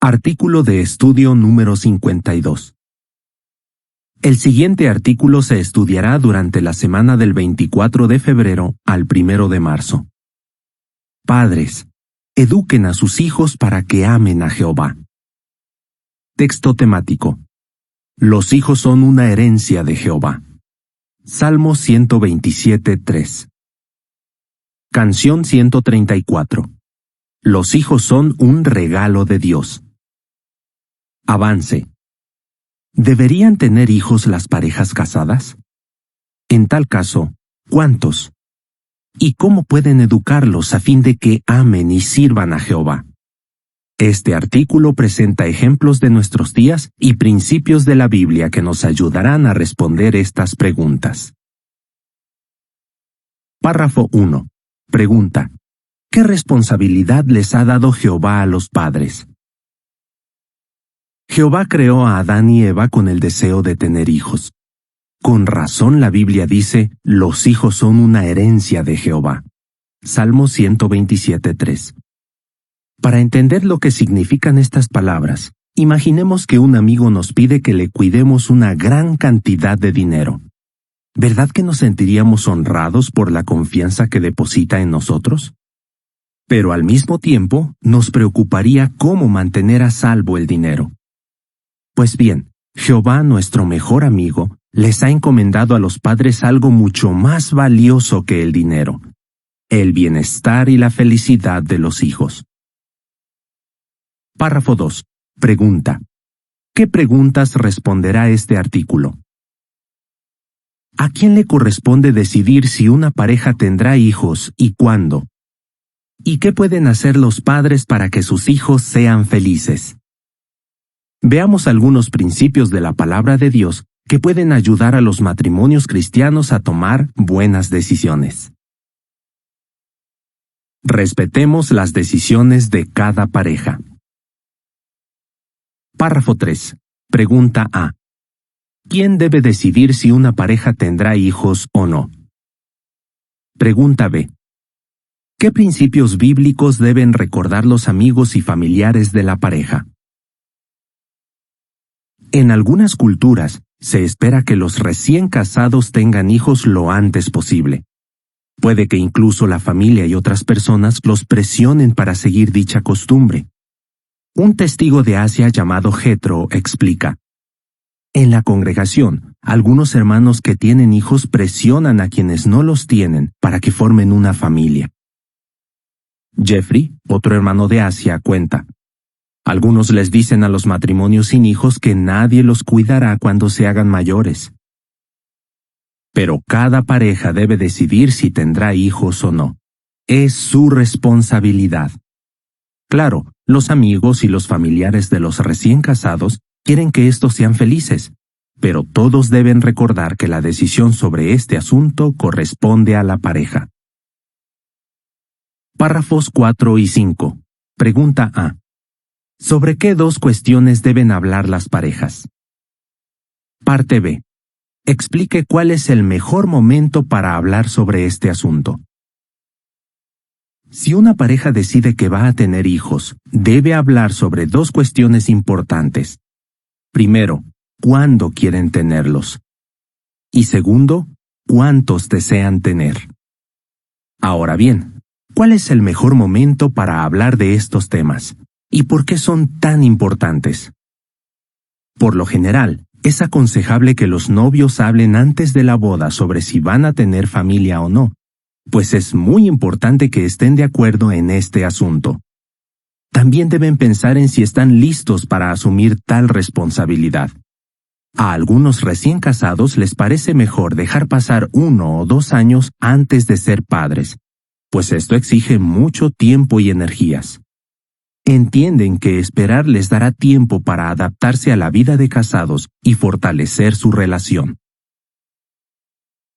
Artículo de estudio número 52. El siguiente artículo se estudiará durante la semana del 24 de febrero al 1 de marzo. Padres, eduquen a sus hijos para que amen a Jehová. Texto temático. Los hijos son una herencia de Jehová. Salmo 127:3. Canción 134. Los hijos son un regalo de Dios. Avance. ¿Deberían tener hijos las parejas casadas? En tal caso, ¿cuántos? ¿Y cómo pueden educarlos a fin de que amen y sirvan a Jehová? Este artículo presenta ejemplos de nuestros días y principios de la Biblia que nos ayudarán a responder estas preguntas. Párrafo 1. Pregunta: ¿qué responsabilidad les ha dado Jehová a los padres? Jehová creó a Adán y Eva con el deseo de tener hijos. Con razón la Biblia dice, los hijos son una herencia de Jehová. Salmo 127:3. Para entender lo que significan estas palabras, imaginemos que un amigo nos pide que le cuidemos una gran cantidad de dinero. ¿Verdad que nos sentiríamos honrados por la confianza que deposita en nosotros? Pero al mismo tiempo, nos preocuparía cómo mantener a salvo el dinero. Pues bien, Jehová, nuestro mejor amigo, les ha encomendado a los padres algo mucho más valioso que el dinero: el bienestar y la felicidad de los hijos. Párrafo 2. Pregunta: ¿qué preguntas responderá este artículo? ¿A quién le corresponde decidir si una pareja tendrá hijos y cuándo? ¿Y qué pueden hacer los padres para que sus hijos sean felices? Veamos algunos principios de la palabra de Dios que pueden ayudar a los matrimonios cristianos a tomar buenas decisiones. Respetemos las decisiones de cada pareja. Párrafo 3. Pregunta A. ¿Quién debe decidir si una pareja tendrá hijos o no? Pregunta B. ¿Qué principios bíblicos deben recordar los amigos y familiares de la pareja? En algunas culturas, se espera que los recién casados tengan hijos lo antes posible. Puede que incluso la familia y otras personas los presionen para seguir dicha costumbre. Un testigo de Asia llamado Jetro explica: en la congregación, algunos hermanos que tienen hijos presionan a quienes no los tienen para que formen una familia. Jeffrey, otro hermano de Asia, cuenta: algunos les dicen a los matrimonios sin hijos que nadie los cuidará cuando se hagan mayores. Pero cada pareja debe decidir si tendrá hijos o no. Es su responsabilidad. Claro, los amigos y los familiares de los recién casados quieren que estos sean felices, pero todos deben recordar que la decisión sobre este asunto corresponde a la pareja. Párrafos 4 y 5. Pregunta A. ¿Sobre qué dos cuestiones deben hablar las parejas? Parte B. Explique cuál es el mejor momento para hablar sobre este asunto. Si una pareja decide que va a tener hijos, debe hablar sobre dos cuestiones importantes. Primero, ¿cuándo quieren tenerlos? Y segundo, ¿cuántos desean tener? Ahora bien, ¿cuál es el mejor momento para hablar de estos temas? ¿Y por qué son tan importantes? Por lo general, es aconsejable que los novios hablen antes de la boda sobre si van a tener familia o no, pues es muy importante que estén de acuerdo en este asunto. También deben pensar en si están listos para asumir tal responsabilidad. A algunos recién casados les parece mejor dejar pasar 1 o 2 años antes de ser padres, pues esto exige mucho tiempo y energías. Entienden que esperar les dará tiempo para adaptarse a la vida de casados y fortalecer su relación.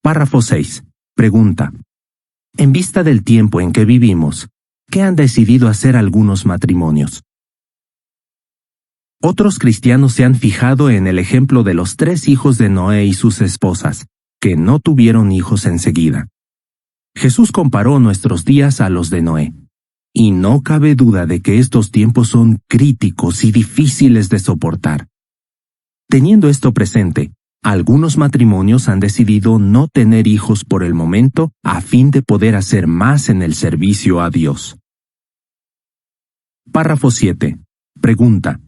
Párrafo 6. Pregunta: en vista del tiempo en que vivimos, ¿qué han decidido hacer algunos matrimonios? Otros cristianos se han fijado en el ejemplo de los 3 hijos de Noé y sus esposas, que no tuvieron hijos enseguida. Jesús comparó nuestros días a los de Noé. y no cabe duda de que estos tiempos son críticos y difíciles de soportar. Teniendo esto presente, algunos matrimonios han decidido no tener hijos por el momento a fin de poder hacer más en el servicio a Dios. Párrafo 7. Pregunta: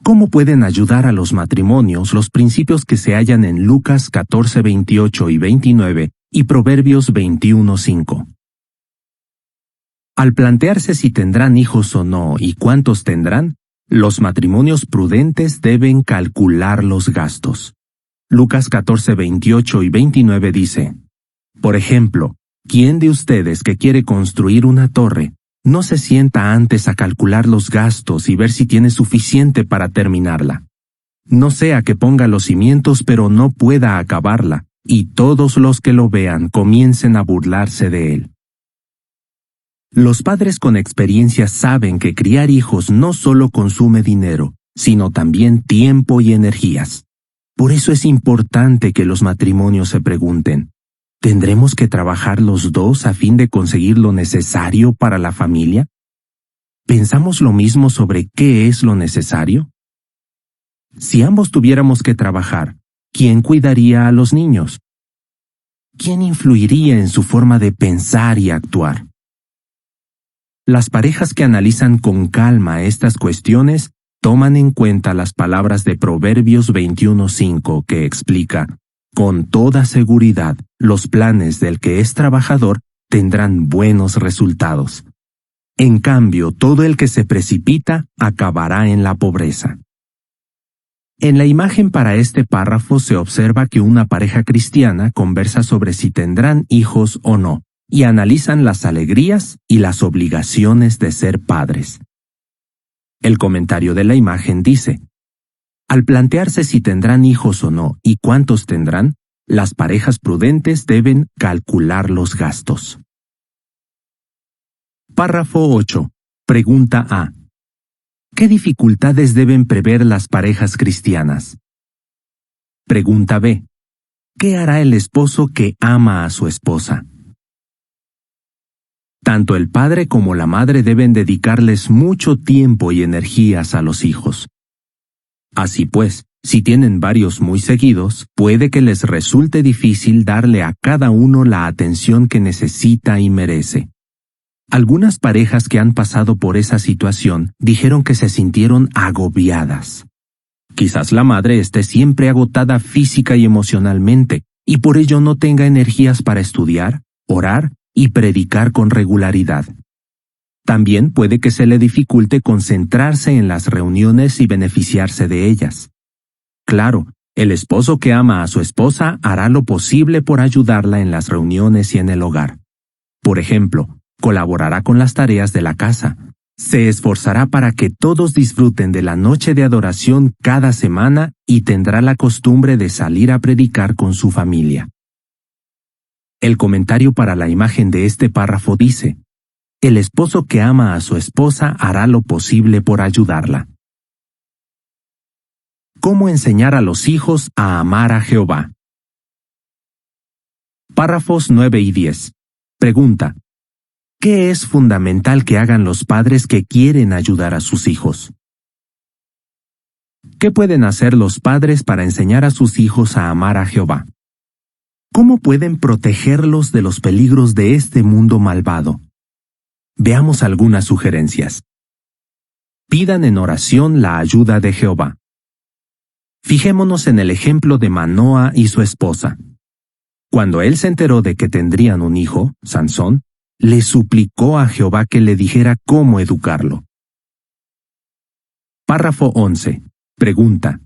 ¿cómo pueden ayudar a los matrimonios los principios que se hallan en Lucas 14, 28 y 29 y Proverbios 21, 5? Al plantearse si tendrán hijos o no y cuántos tendrán, los matrimonios prudentes deben calcular los gastos. Lucas 14, 28 y 29 dice: por ejemplo, ¿quién de ustedes que quiere construir una torre no se sienta antes a calcular los gastos y ver si tiene suficiente para terminarla? No sea que ponga los cimientos pero no pueda acabarla, y todos los que lo vean comiencen a burlarse de él. Los padres con experiencia saben que criar hijos no solo consume dinero, sino también tiempo y energías. Por eso es importante que los matrimonios se pregunten: ¿tendremos que trabajar los dos a fin de conseguir lo necesario para la familia? ¿Pensamos lo mismo sobre qué es lo necesario? Si ambos tuviéramos que trabajar, ¿quién cuidaría a los niños? ¿Quién influiría en su forma de pensar y actuar? Las parejas que analizan con calma estas cuestiones toman en cuenta las palabras de Proverbios 21:5 que explica: con toda seguridad, los planes del que es trabajador tendrán buenos resultados. En cambio, todo el que se precipita acabará en la pobreza. En la imagen para este párrafo se observa que una pareja cristiana conversa sobre si tendrán hijos o no, y analizan las alegrías y las obligaciones de ser padres. El comentario de la imagen dice: al plantearse si tendrán hijos o no y cuántos tendrán, las parejas prudentes deben calcular los gastos. Párrafo 8. Pregunta A. ¿Qué dificultades deben prever las parejas cristianas? Pregunta B. ¿Qué hará el esposo que ama a su esposa? Tanto el padre como la madre deben dedicarles mucho tiempo y energías a los hijos. Así pues, si tienen varios muy seguidos, puede que les resulte difícil darle a cada uno la atención que necesita y merece. Algunas parejas que han pasado por esa situación dijeron que se sintieron agobiadas. Quizás la madre esté siempre agotada física y emocionalmente, y por ello no tenga energías para estudiar, orar y predicar con regularidad. También puede que se le dificulte concentrarse en las reuniones y beneficiarse de ellas. Claro, el esposo que ama a su esposa hará lo posible por ayudarla en las reuniones y en el hogar. Por ejemplo, colaborará con las tareas de la casa. Se esforzará para que todos disfruten de la noche de adoración cada semana y tendrá la costumbre de salir a predicar con su familia. El comentario para la imagen de este párrafo dice: el esposo que ama a su esposa hará lo posible por ayudarla. ¿Cómo enseñar a los hijos a amar a Jehová? Párrafos 9 y 10. Pregunta: ¿qué es fundamental que hagan los padres que quieren ayudar a sus hijos? ¿Qué pueden hacer los padres para enseñar a sus hijos a amar a Jehová? ¿Cómo pueden protegerlos de los peligros de este mundo malvado? Veamos algunas sugerencias. Pidan en oración la ayuda de Jehová. Fijémonos en el ejemplo de Manoa y su esposa. Cuando él se enteró de que tendrían un hijo, Sansón, le suplicó a Jehová que le dijera cómo educarlo. Párrafo 11. Pregunta: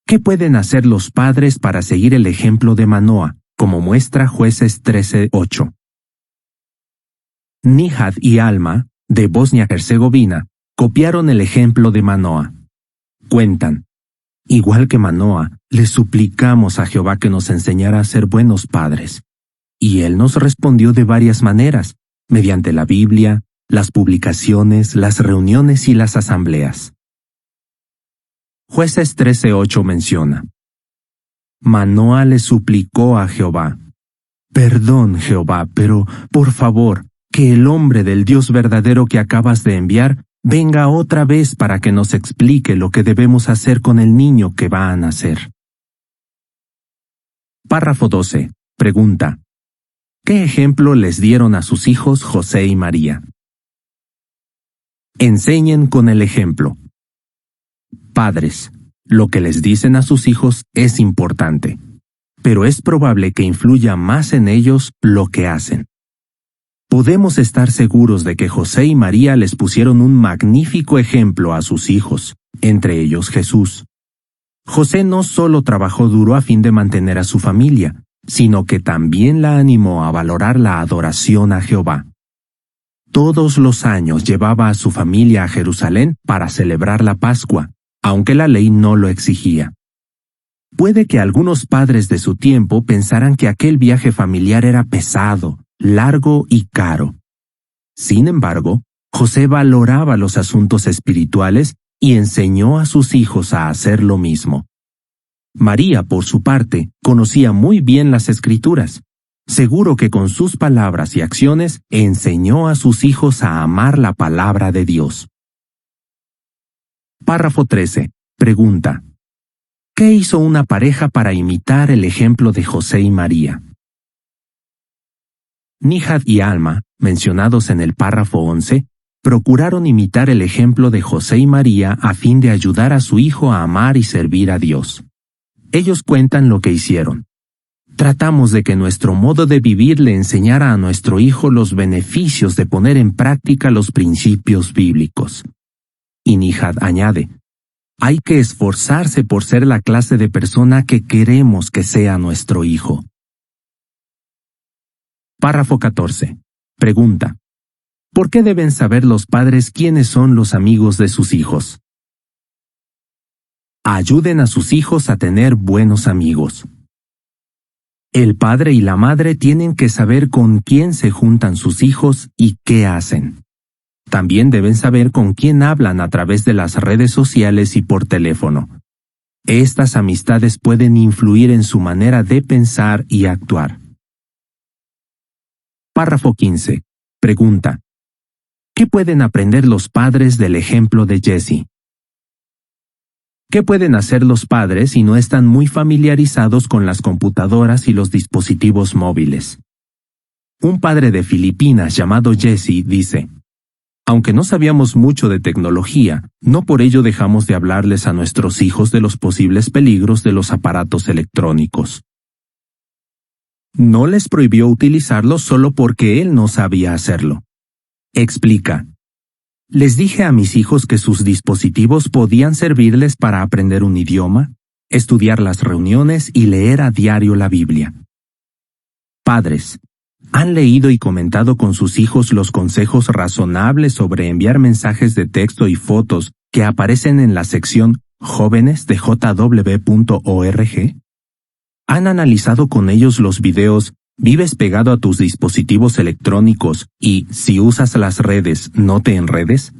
¿qué pueden hacer los padres para seguir el ejemplo de Manoa, como muestra Jueces 13:8? Nihad y Alma, de Bosnia-Herzegovina, copiaron el ejemplo de Manoa. Cuentan: igual que Manoa, le suplicamos a Jehová que nos enseñara a ser buenos padres. Y él nos respondió de varias maneras, mediante la Biblia, las publicaciones, las reuniones y las asambleas. Jueces 13:8 menciona: Manoa le suplicó a Jehová: perdón, Jehová, pero, por favor, que el hombre del Dios verdadero que acabas de enviar venga otra vez para que nos explique lo que debemos hacer con el niño que va a nacer. Párrafo 12. Pregunta: ¿qué ejemplo les dieron a sus hijos José y María? Enseñen con el ejemplo. Padres, lo que les dicen a sus hijos es importante, pero es probable que influya más en ellos lo que hacen. Podemos estar seguros de que José y María les pusieron un magnífico ejemplo a sus hijos, entre ellos Jesús. José no solo trabajó duro a fin de mantener a su familia, sino que también la animó a valorar la adoración a Jehová. Todos los años llevaba a su familia a Jerusalén para celebrar la Pascua, aunque la ley no lo exigía. Puede que algunos padres de su tiempo pensaran que aquel viaje familiar era pesado, largo y caro. Sin embargo, José valoraba los asuntos espirituales y enseñó a sus hijos a hacer lo mismo. María, por su parte, conocía muy bien las Escrituras. Seguro que con sus palabras y acciones enseñó a sus hijos a amar la palabra de Dios. Párrafo 13. Pregunta: ¿qué hizo una pareja para imitar el ejemplo de José y María? Nihad y Alma, mencionados en el párrafo 11, procuraron imitar el ejemplo de José y María a fin de ayudar a su hijo a amar y servir a Dios. Ellos cuentan lo que hicieron. Tratamos de que nuestro modo de vivir le enseñara a nuestro hijo los beneficios de poner en práctica los principios bíblicos. Y Nihad añade: hay que esforzarse por ser la clase de persona que queremos que sea nuestro hijo. Párrafo 14. Pregunta: ¿por qué deben saber los padres quiénes son los amigos de sus hijos? Ayuden a sus hijos a tener buenos amigos. El padre y la madre tienen que saber con quién se juntan sus hijos y qué hacen. También deben saber con quién hablan a través de las redes sociales y por teléfono. Estas amistades pueden influir en su manera de pensar y actuar. Párrafo 15. Pregunta: ¿qué pueden aprender los padres del ejemplo de Jesse? ¿Qué pueden hacer los padres si no están muy familiarizados con las computadoras y los dispositivos móviles? Un padre de Filipinas llamado Jesse dice: aunque no sabíamos mucho de tecnología, no por ello dejamos de hablarles a nuestros hijos de los posibles peligros de los aparatos electrónicos. No les prohibió utilizarlos solo porque él no sabía hacerlo. Explica: les dije a mis hijos que sus dispositivos podían servirles para aprender un idioma, estudiar las reuniones y leer a diario la Biblia. Padres, ¿han leído y comentado con sus hijos los consejos razonables sobre enviar mensajes de texto y fotos que aparecen en la sección Jóvenes de jw.org? ¿Han analizado con ellos los videos ¿Vives pegado a tus dispositivos electrónicos y, si usas las redes, no te enredes?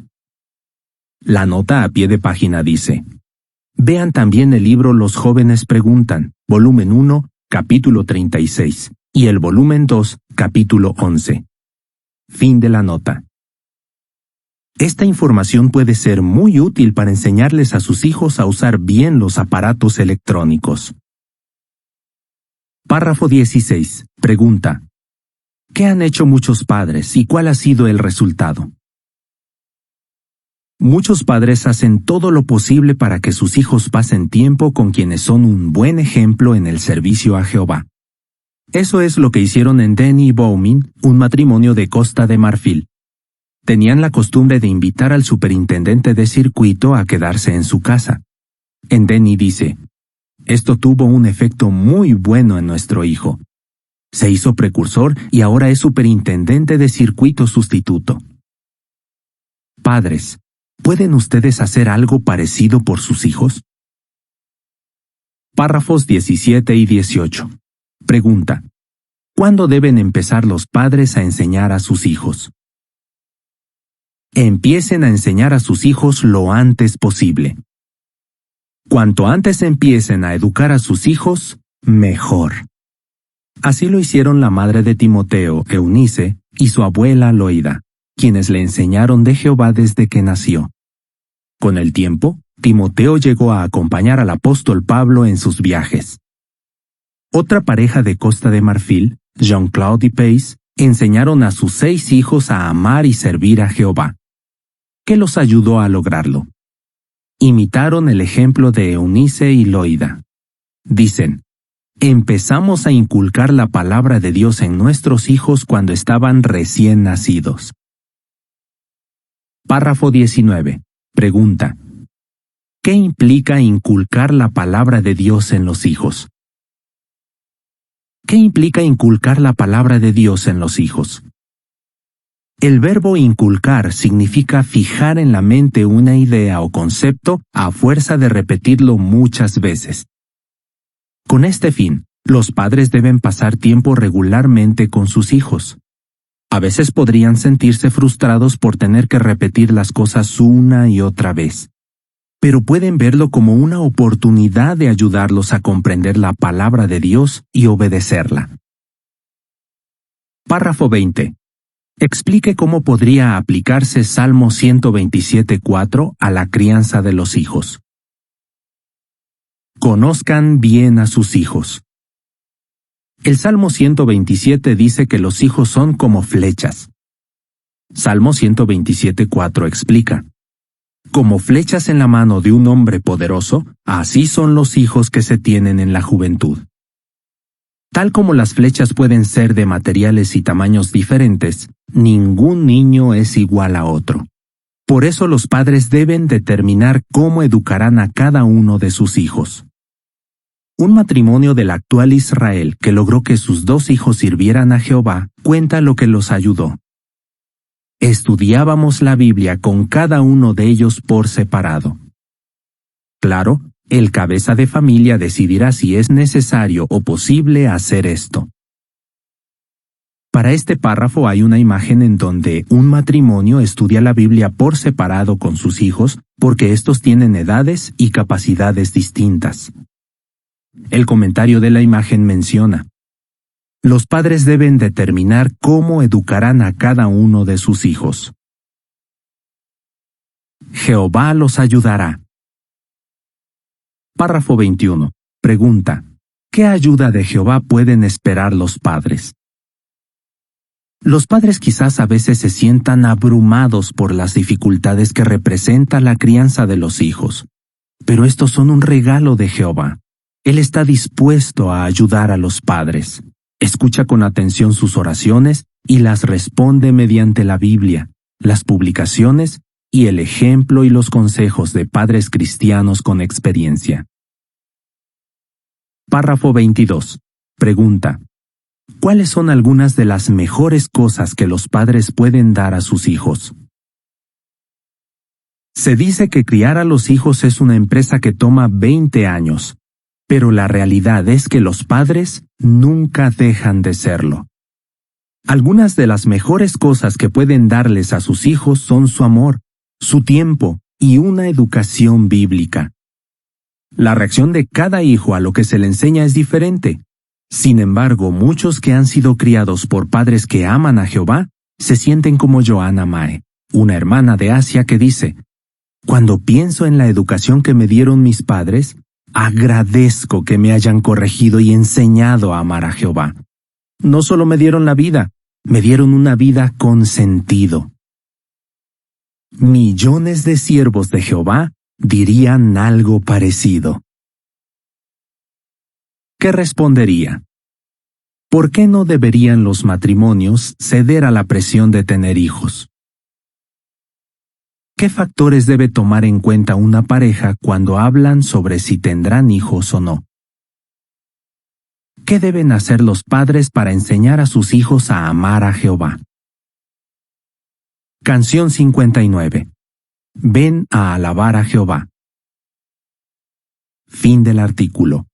La nota a pie de página dice: vean también el libro Los jóvenes preguntan, volumen 1, capítulo 36, y el volumen 2, capítulo 11. Fin de la nota. Esta información puede ser muy útil para enseñarles a sus hijos a usar bien los aparatos electrónicos. Párrafo 16. Pregunta: ¿qué han hecho muchos padres y cuál ha sido el resultado? Muchos padres hacen todo lo posible para que sus hijos pasen tiempo con quienes son un buen ejemplo en el servicio a Jehová. Eso es lo que hicieron en Denny y Bowmin, un matrimonio de Costa de Marfil. Tenían la costumbre de invitar al superintendente de circuito a quedarse en su casa. En Denny dice: esto tuvo un efecto muy bueno en nuestro hijo. Se hizo precursor y ahora es superintendente de circuito sustituto. Padres, ¿pueden ustedes hacer algo parecido por sus hijos? Párrafos 17 y 18. Pregunta: ¿cuándo deben empezar los padres a enseñar a sus hijos? Empiecen a enseñar a sus hijos lo antes posible. Cuanto antes empiecen a educar a sus hijos, mejor. Así lo hicieron la madre de Timoteo, Eunice, y su abuela Loida, quienes le enseñaron de Jehová desde que nació. Con el tiempo, Timoteo llegó a acompañar al apóstol Pablo en sus viajes. Otra pareja de Costa de Marfil, Jean-Claude y Pace, enseñaron a sus 6 hijos a amar y servir a Jehová. ¿Qué los ayudó a lograrlo? Imitaron el ejemplo de Eunice y Loida. Dicen, empezamos a inculcar la palabra de Dios en nuestros hijos cuando estaban recién nacidos. Párrafo 19. Pregunta. ¿Qué implica inculcar la palabra de Dios en los hijos? ¿Qué implica inculcar la palabra de Dios en los hijos? El verbo inculcar significa fijar en la mente una idea o concepto a fuerza de repetirlo muchas veces. Con este fin, los padres deben pasar tiempo regularmente con sus hijos. A veces podrían sentirse frustrados por tener que repetir las cosas una y otra vez. Pero pueden verlo como una oportunidad de ayudarlos a comprender la palabra de Dios y obedecerla. Párrafo 20. Explique cómo podría aplicarse Salmo 127:4 a la crianza de los hijos. Conozcan bien a sus hijos. El Salmo 127 dice que los hijos son como flechas. Salmo 127:4 explica: como flechas en la mano de un hombre poderoso, así son los hijos que se tienen en la juventud. Tal como las flechas pueden ser de materiales y tamaños diferentes, ningún niño es igual a otro. Por eso los padres deben determinar cómo educarán a cada uno de sus hijos. Un matrimonio del actual Israel que logró que sus 2 hijos sirvieran a Jehová cuenta lo que los ayudó. Estudiábamos la Biblia con cada uno de ellos por separado. Claro, el cabeza de familia decidirá si es necesario o posible hacer esto. Para este párrafo hay una imagen en donde un matrimonio estudia la Biblia por separado con sus hijos porque estos tienen edades y capacidades distintas. El comentario de la imagen menciona: los padres deben determinar cómo educarán a cada uno de sus hijos. Jehová los ayudará. Párrafo 21. Pregunta. ¿Qué ayuda de Jehová pueden esperar los padres? Los padres quizás a veces se sientan abrumados por las dificultades que representa la crianza de los hijos. Pero estos son un regalo de Jehová. Él está dispuesto a ayudar a los padres. Escucha con atención sus oraciones y las responde mediante la Biblia, las publicaciones y el ejemplo y los consejos de padres cristianos con experiencia. Párrafo 22. Pregunta. ¿Cuáles son algunas de las mejores cosas que los padres pueden dar a sus hijos? Se dice que criar a los hijos es una empresa que toma 20 años. Pero la realidad es que los padres nunca dejan de serlo. Algunas de las mejores cosas que pueden darles a sus hijos son su amor, su tiempo y una educación bíblica. La reacción de cada hijo a lo que se le enseña es diferente. Sin embargo, muchos que han sido criados por padres que aman a Jehová se sienten como Joanna Mae, una hermana de Asia que dice: cuando pienso en la educación que me dieron mis padres, agradezco que me hayan corregido y enseñado a amar a Jehová. No solo me dieron la vida, me dieron una vida con sentido. Millones de siervos de Jehová dirían algo parecido. ¿Qué respondería? ¿Por qué no deberían los matrimonios ceder a la presión de tener hijos? ¿Qué factores debe tomar en cuenta una pareja cuando hablan sobre si tendrán hijos o no? ¿Qué deben hacer los padres para enseñar a sus hijos a amar a Jehová? Canción 59. Ven a alabar a Jehová. Fin del artículo.